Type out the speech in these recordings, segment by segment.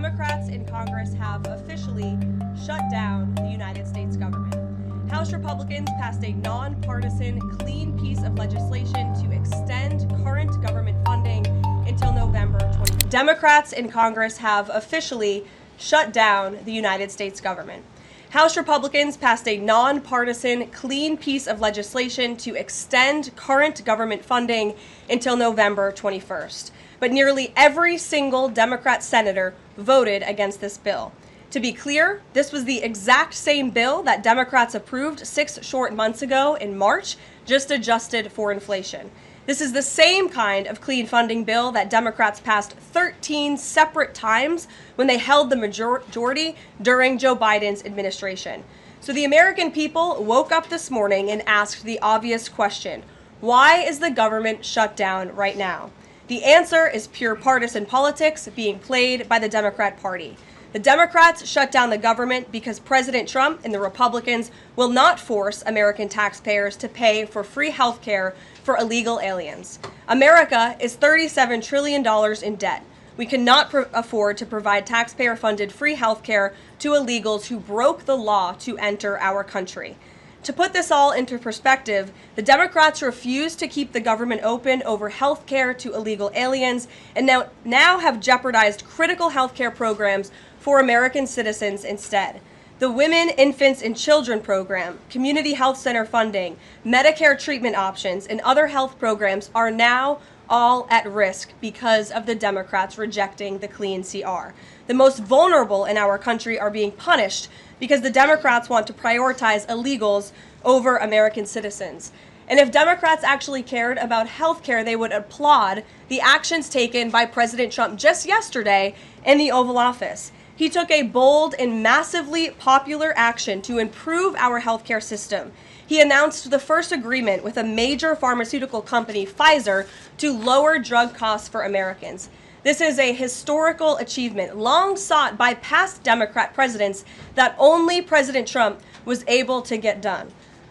Democrats in Congress have officially shut down the United States government. House Republicans passed a nonpartisan, clean piece of legislation to extend current government funding until November 20. Democrats in Congress have officially shut down the United States government. House Republicans passed a nonpartisan, clean piece of legislation to extend current government funding until November 21st. But nearly every single Democrat senator voted against this bill. To be clear, this was the exact same bill that Democrats approved 6 short months ago in March, just adjusted for inflation. This is the same kind of clean funding bill that Democrats passed 13 separate times when they held the majority during Joe Biden's administration. So the American people woke up this morning and asked the obvious question: why is the government shut down right now? The answer is pure partisan politics being played by the Democrat Party. The Democrats shut down the government because President Trump and the Republicans will not force American taxpayers to pay for free health care for illegal aliens. America is $37 trillion in debt. We cannot afford to provide taxpayer-funded free health care to illegals who broke the law to enter our country. To put this all into perspective, the Democrats refused to keep the government open over health care to illegal aliens and now have jeopardized critical health care programs for American citizens instead. The Women, Infants, and Children program, community health center funding, Medicare treatment options, and other health programs are now all at risk because of the Democrats rejecting the clean CR. The most vulnerable in our country are being punished because the Democrats want to prioritize illegals over American citizens. And if Democrats actually cared about health care, they would applaud the actions taken by President Trump just yesterday in the Oval Office. He took a bold and massively popular action to improve our healthcare system. He announced the first agreement with a major pharmaceutical company, Pfizer, to lower drug costs for Americans. This is a historical achievement long sought by past Democrat presidents that only President Trump was able to get done.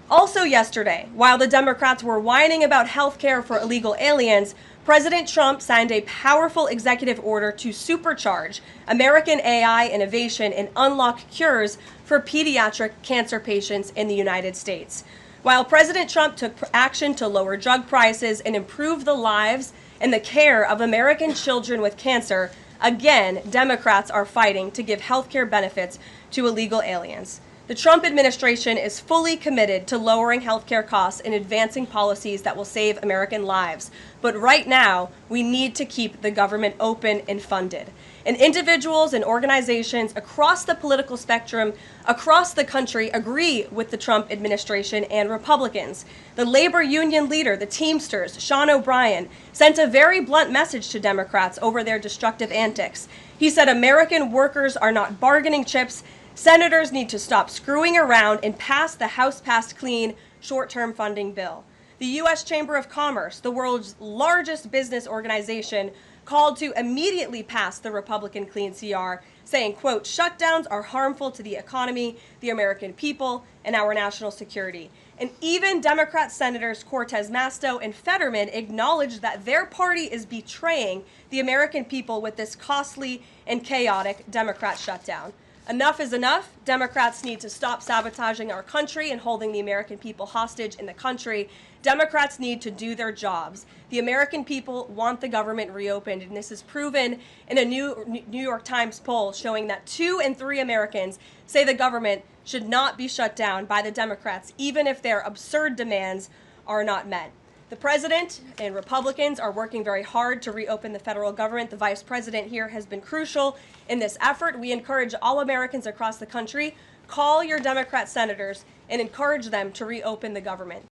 Also yesterday, while the Democrats were whining about health care for illegal aliens, President Trump signed a powerful executive order to supercharge American AI innovation and unlock cures for pediatric cancer patients in the United States. While President Trump took action to lower drug prices and improve the lives and the care of American children with cancer, again, Democrats are fighting to give health care benefits to illegal aliens. The Trump administration is fully committed to lowering healthcare costs and advancing policies that will save American lives. But right now, we need to keep the government open and funded. And individuals and organizations across the political spectrum, across the country, agree with the Trump administration and Republicans. The labor union leader, the Teamsters, Sean O'Brien, sent a very blunt message to Democrats over their destructive antics. He said American workers are not bargaining chips. Senators need to stop screwing around and pass the House-passed clean short-term funding bill. The U.S. Chamber of Commerce, the world's largest business organization, called to immediately pass the Republican clean CR, saying, quote, shutdowns are harmful to the economy, the American people, and our national security. And even Democrat Senators Cortez Masto and Fetterman acknowledged that their party is betraying the American people with this costly and chaotic Democrat shutdown. Enough is enough. Democrats need to stop sabotaging our country and holding the American people hostage in the country. Democrats need to do their jobs. The American people want the government reopened, and this is proven in a New York Times poll showing that 2 in 3 Americans say the government should not be shut down by the Democrats, even if their absurd demands are not met. The president and Republicans are working very hard to reopen the federal government. The vice president here has been crucial in this effort. We encourage all Americans across the country, call your Democrat senators and encourage them to reopen the government.